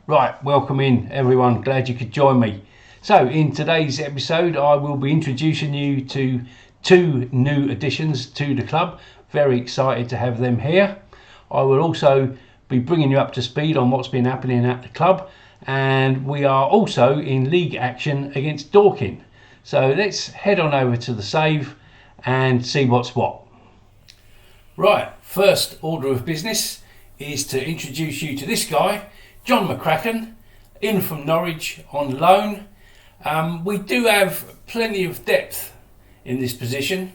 Right, welcome in everyone, glad you could join me. So in today's episode I will be introducing you to two new additions to the club. Very excited to have them here. I will also be bringing you up to speed on what's been happening at the club, and we are also in league action against Dorking. So let's head on over to the save and see what's what. Right, first order of business is to introduce you to this guy, John McCracken, in from Norwich on loan. We do have plenty of depth in this position,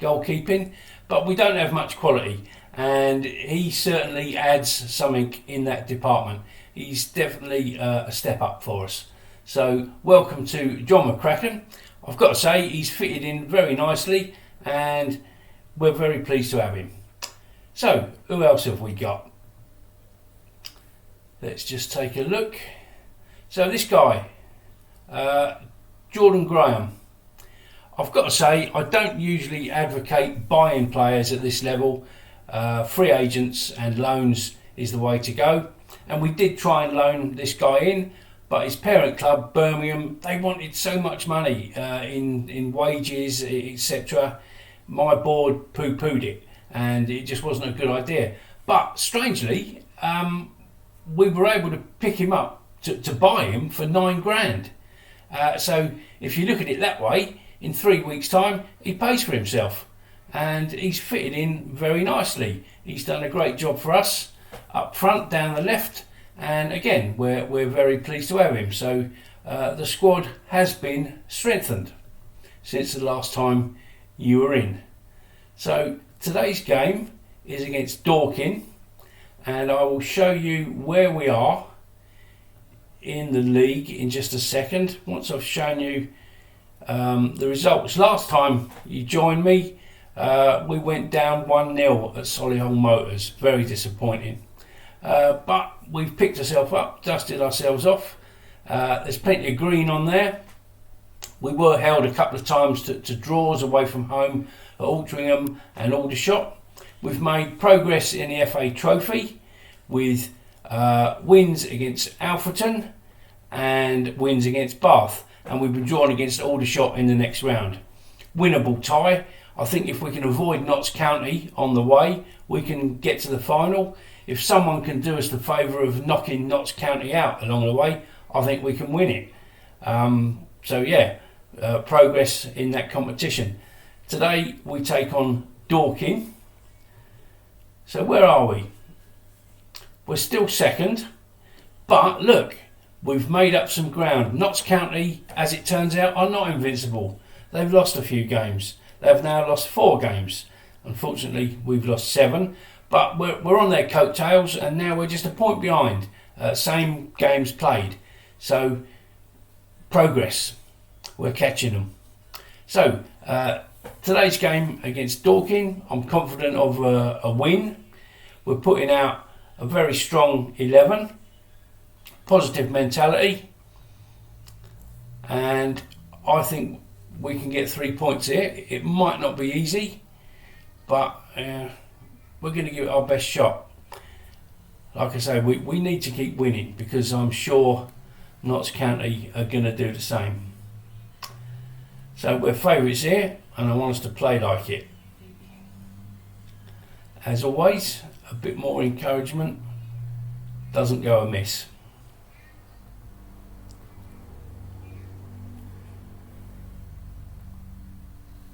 goalkeeping, but we don't have much quality, and he certainly adds something in that department. He's definitely a step up for us. So welcome to John McCracken. I've got to say he's fitted in very nicely and we're very pleased to have him. So who else have we got? Let's just take a look. So this guy, Jordan Graham. I've got to say I don't usually advocate buying players at this level. Free agents and loans is the way to go. And we did try and loan this guy in, but his parent club, Birmingham, they wanted so much money in wages, etc. My board poo-pooed it, and it just wasn't a good idea. But strangely, we were able to pick him up to buy him for £9,000. So if you look at it that way, in 3 weeks' time, he pays for himself, and he's fitted in very nicely. He's done a great job for us up front, down the left, and again, we're very pleased to have him. So the squad has been strengthened since the last time you were in. So today's game is against Dorking, and I will show you where we are in the league in just a second, once I've shown you the results. Last time you joined me, we went down 1-0 at Solihull Motors. Very disappointing. But we've picked ourselves up, dusted ourselves off. There's plenty of green on there. We were held a couple of times to draws away from home at Altrincham and Aldershot. We've made progress in the FA Trophy with wins against Alfreton and wins against Bath, and we've been drawn against Aldershot in the next round. Winnable tie. I think if we can avoid Notts County on the way, we can get to the final. If someone can do us the favour of knocking Notts County out along the way, I think we can win it. Progress in that competition. Today we take on Dorking. So where are we? We're still second, but look, we've made up some ground. Notts County, as it turns out, are not invincible. They've lost a few games. They've now lost 4 games. Unfortunately, we've lost 7, but we're on their coattails, and now we're just a point behind. Same games played. So, progress. We're catching them. So, today's game against Dorking, I'm confident of a win. We're putting out a very strong 11, positive mentality, and I think we can get 3 points here. It might not be easy, but we're going to give it our best shot. Like I say, we need to keep winning, because I'm sure Notts County are going to do the same. So we're favourites here, and I want us to play like it. As always, a bit more encouragement doesn't go amiss.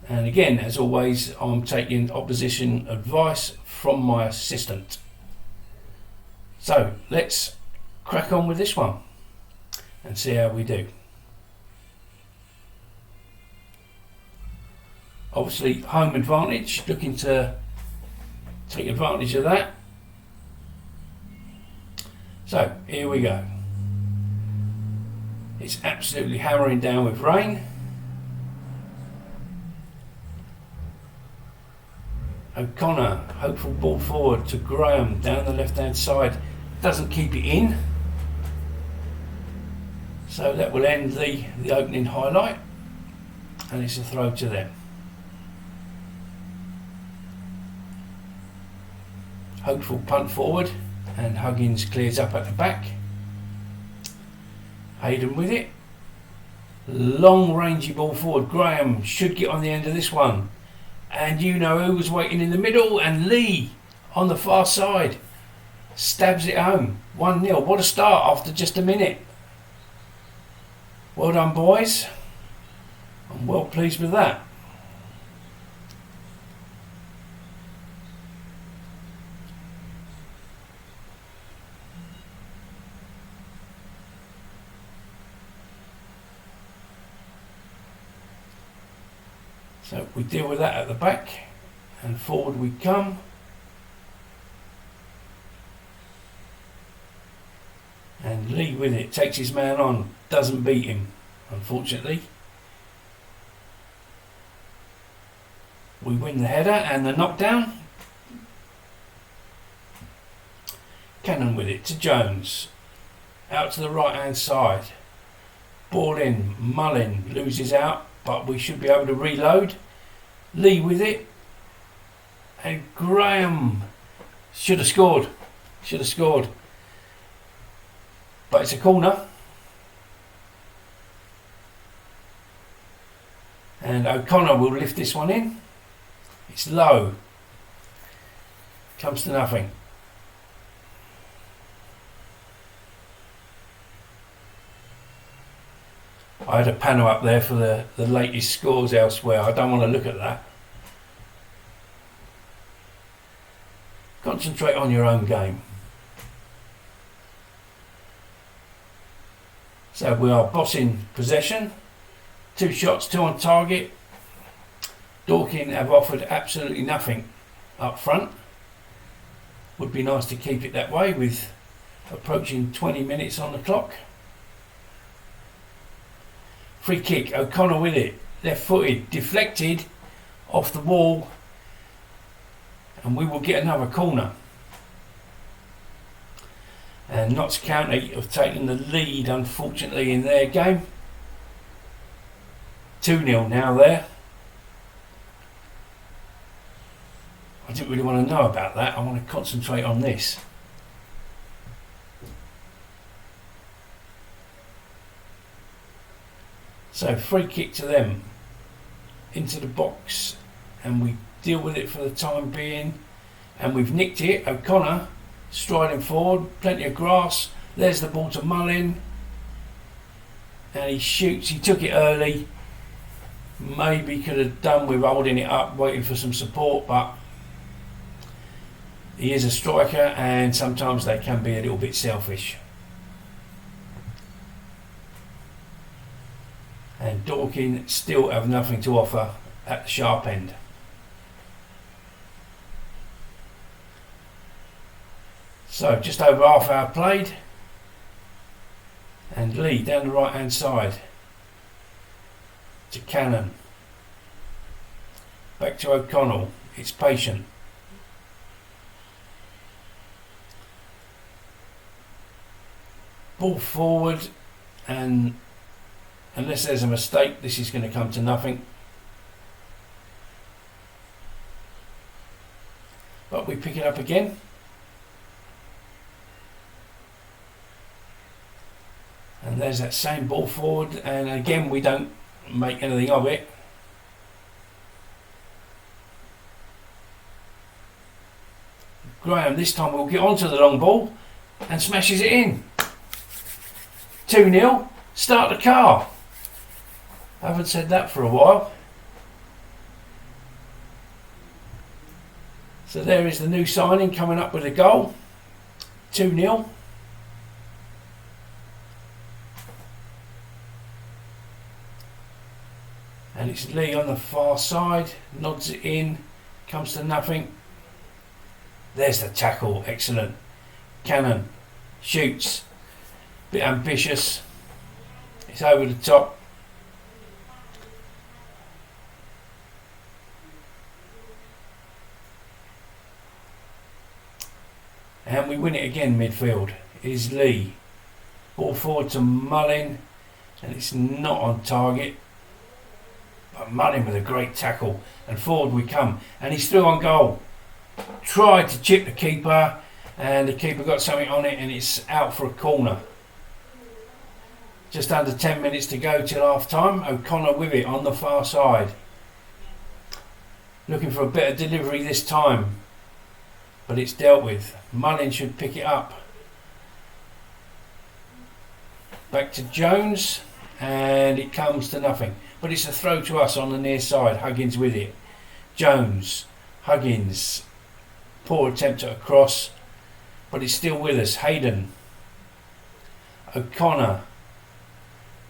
And again, as always, I'm taking opposition advice from my assistant. So let's crack on with this one and see how we do. Obviously, home advantage, looking to take advantage of that. So here we go. It's absolutely hammering down with rain. O'Connor, hopeful ball forward to Graham down the left hand side, doesn't keep it in, so that will end the opening highlight, and it's a throw to them. Hopeful punt forward, and Huggins clears up at the back. Hayden with it. Long rangy ball forward. Graham should get on the end of this one. And you know who was waiting in the middle, and Lee on the far side stabs it home. 1-0. What a start after just a minute. Well done, boys. I'm well pleased with that. So we deal with that at the back, and forward we come. And Lee with it, takes his man on, doesn't beat him, unfortunately. We win the header and the knockdown. Cannon with it to Jones, out to the right hand side. Ball in, Mullin loses out, but we should be able to reload. Lee with it, and Graham should have scored, but it's a corner, and O'Connor will lift this one in. It's low, comes to nothing. I had a panel up there for the latest scores elsewhere. I don't want to look at that. Concentrate on your own game. So we are bossing possession. 2 shots, 2 on target. Dorking have offered absolutely nothing up front. Would be nice to keep it that way with approaching 20 minutes on the clock. Free kick, O'Connor with it, left footed, deflected off the wall, and we will get another corner. And Notts County have taken the lead, unfortunately, in their game. 2-0 now there. I didn't really want to know about that. I want to concentrate on this. So free kick to them, into the box, and we deal with it for the time being, and we've nicked it. O'Connor striding forward, plenty of grass. There's the ball to Mullin, and he shoots. He took it early. Maybe could have done with holding it up, waiting for some support, but he is a striker, and sometimes they can be a little bit selfish. And Dorking still have nothing to offer at the sharp end. So just over half hour played, and Lee down the right hand side to Cannon, back to O'Connell. It's patient. Ball forward, and unless there's a mistake, this is going to come to nothing. But we pick it up again. And there's that same ball forward, and again we don't make anything of it. Graham this time will get onto the long ball and smashes it in. 2-0. Start the car. I haven't said that for a while. So there is the new signing coming up with a goal. 2-0. And it's Lee on the far side, nods it in, comes to nothing. There's the tackle, excellent. Cannon shoots, bit ambitious. It's over the top. And we win it again midfield. It is Lee. Ball forward to Mullin, and it's not on target. But Mullin with a great tackle, and forward we come, and he's through on goal. Tried to chip the keeper, and the keeper got something on it, and it's out for a corner. Just under 10 minutes to go till half time. O'Connor with it on the far side. Looking for a better delivery this time. But it's dealt with. Mullin should pick it up. Back to Jones. And it comes to nothing. But it's a throw to us on the near side. Huggins with it. Jones. Huggins. Poor attempt at a cross. But it's still with us. Hayden. O'Connor.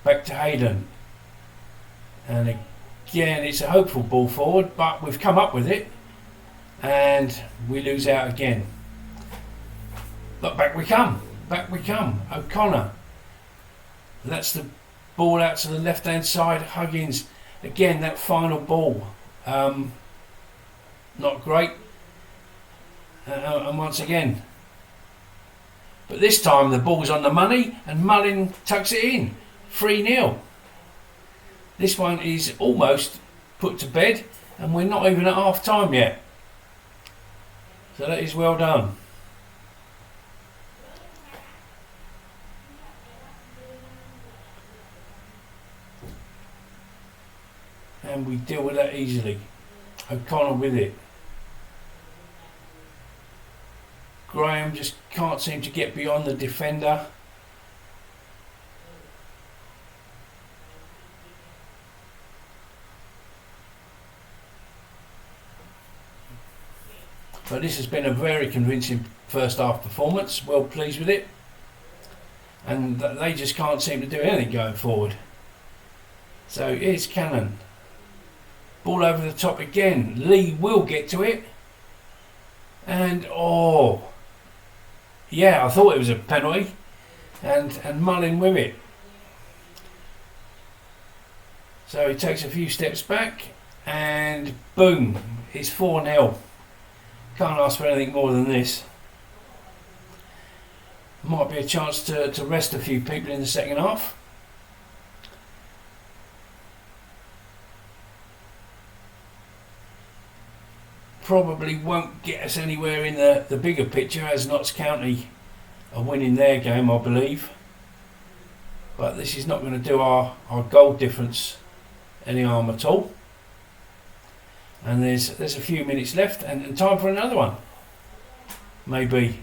Back to Hayden. And again, it's a hopeful ball forward, but we've come up with it. And we lose out again. But back we come. Back we come. O'Connor. That's the ball out to the left-hand side. Huggins. Again, that final ball. Not great. And once again. But this time the ball's on the money and Mullin tucks it in. 3-0. This one is almost put to bed and we're not even at half time yet. So that is well done. And we deal with that easily. O'Connor with it. Graham just can't seem to get beyond the defender. But this has been a very convincing first half performance. Well pleased with it. And they just can't seem to do anything going forward. So here's Cannon. Ball over the top again. Lee will get to it. And yeah, I thought it was a penalty. And Mullin with it. So he takes a few steps back. And boom. It's 4-0. Can't ask for anything more than this. Might be a chance to rest a few people in the second half. Probably won't get us anywhere in the bigger picture, as Notts County are winning their game, I believe. But this is not going to do our goal difference any harm at all. And there's a few minutes left and time for another one. Maybe.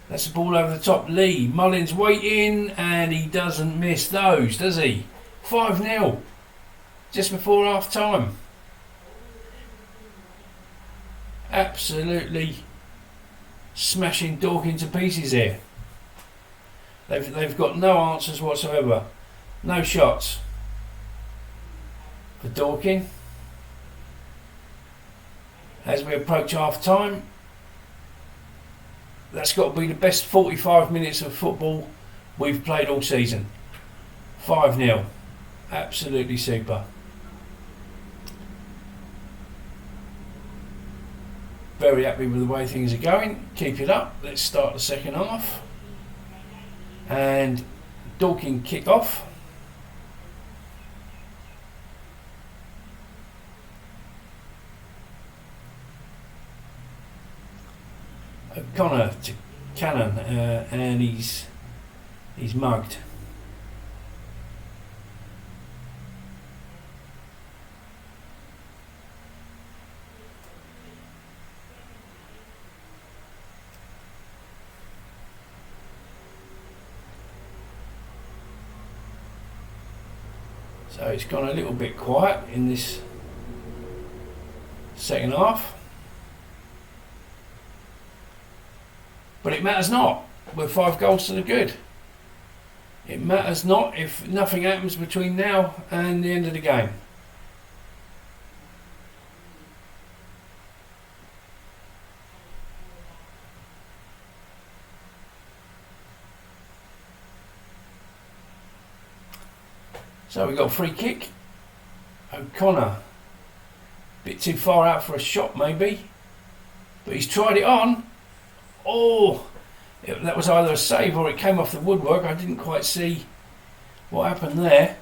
That's the ball over the top. Lee. Mullin's waiting and he doesn't miss those, does he? 5-0. Just before half time. Absolutely smashing Dorking to pieces here. They've got no answers whatsoever. No shots for Dorking. As we approach half time, that's got to be the best 45 minutes of football we've played all season. 5-0. Absolutely super. Very happy with the way things are going. Keep it up. Let's start the second half. And Dorking kick off. O'Connor to Cannon, and he's mugged. So it's gone a little bit quiet in this second half. But it matters not. We're 5 goals to the good. It matters not if nothing happens between now and the end of the game. So we've got a free kick. O'Connor. A bit too far out for a shot maybe. But he's tried it on. Oh, that was either a save or it came off the woodwork. I didn't quite see what happened there.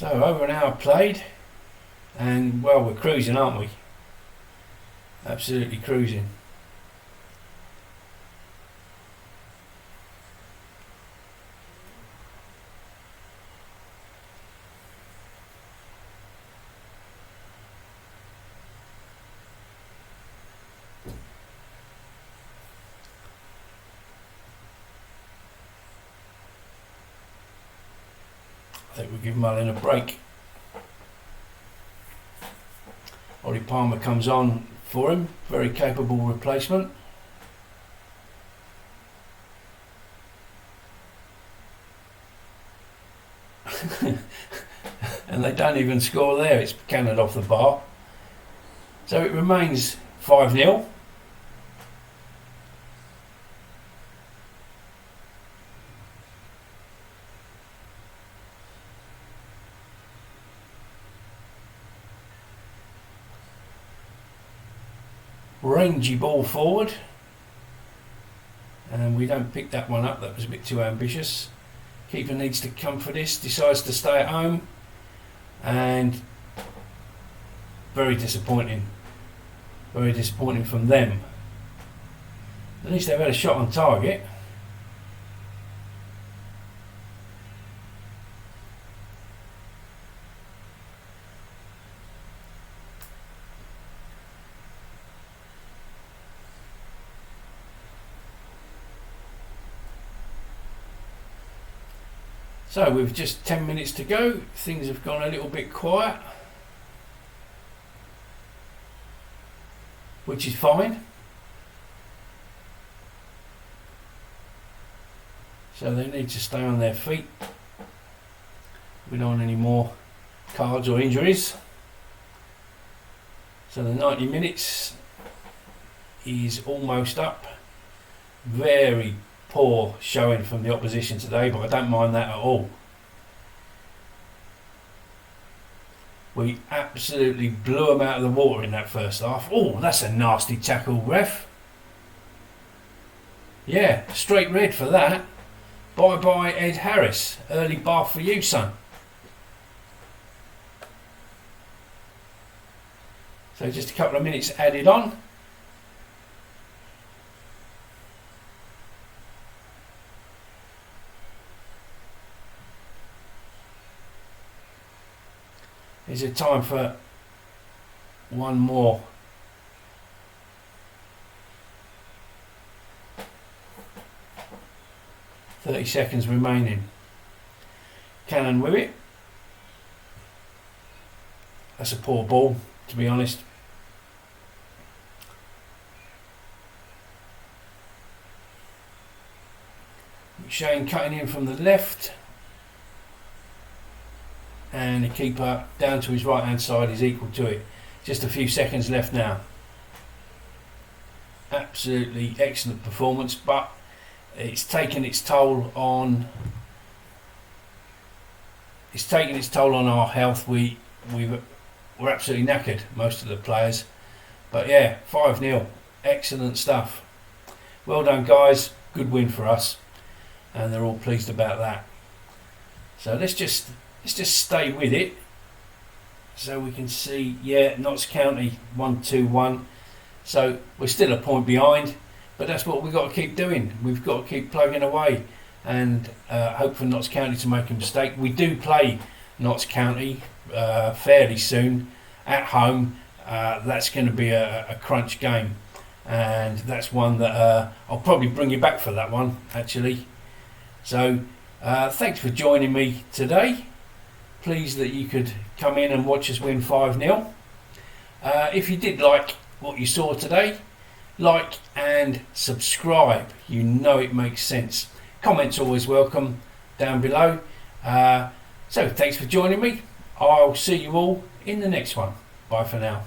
So over an hour played, and well, we're cruising, aren't we? Absolutely cruising. I think we'll give Mullin a break. Ollie Palmer comes on for him, very capable replacement. And they don't even score there, it's cannoned off the bar. So it remains 5-0. Rangy ball forward, and we don't pick that one up. That was a bit too ambitious. Keeper needs to come for this, decides to stay at home, and very disappointing from them. At least they've had a shot on target. So with just 10 minutes to go, things have gone a little bit quiet, which is fine. So they need to stay on their feet. We don't want any more cards or injuries. So the 90 minutes is almost up. Very poor showing from the opposition today, but I don't mind that at all. We absolutely blew them out of the water in that first half. Oh, that's a nasty tackle, ref. Yeah, straight red for that. Bye bye Ed Harris. Early bath for you, son. So just a couple of minutes added on. Is it time for one more? .30 seconds remaining. Cannon with it. That's a poor ball, to be honest. Shane cutting in from the left. And the keeper down to his right hand side is equal to it. Just a few seconds left now. Absolutely excellent performance, but it's taken its toll on our health. We're absolutely knackered, most of the players. But yeah, 5-0, excellent stuff. Well done guys, good win for us, and they're all pleased about that. So let's just stay with it so we can see. Yeah, Notts County 1-2-1, so we're still a point behind, but that's what we've got to keep doing. We've got to keep plugging away and hope for Notts County to make a mistake. We do play Notts County fairly soon at home. That's going to be a crunch game, and that's one that I'll probably bring you back for that one actually. So thanks for joining me today. Pleased that you could come in and watch us win 5-0. If you did like what you saw today, like and subscribe. You know it makes sense. Comments always welcome down below. So thanks for joining me. I'll see you all in the next one. Bye for now.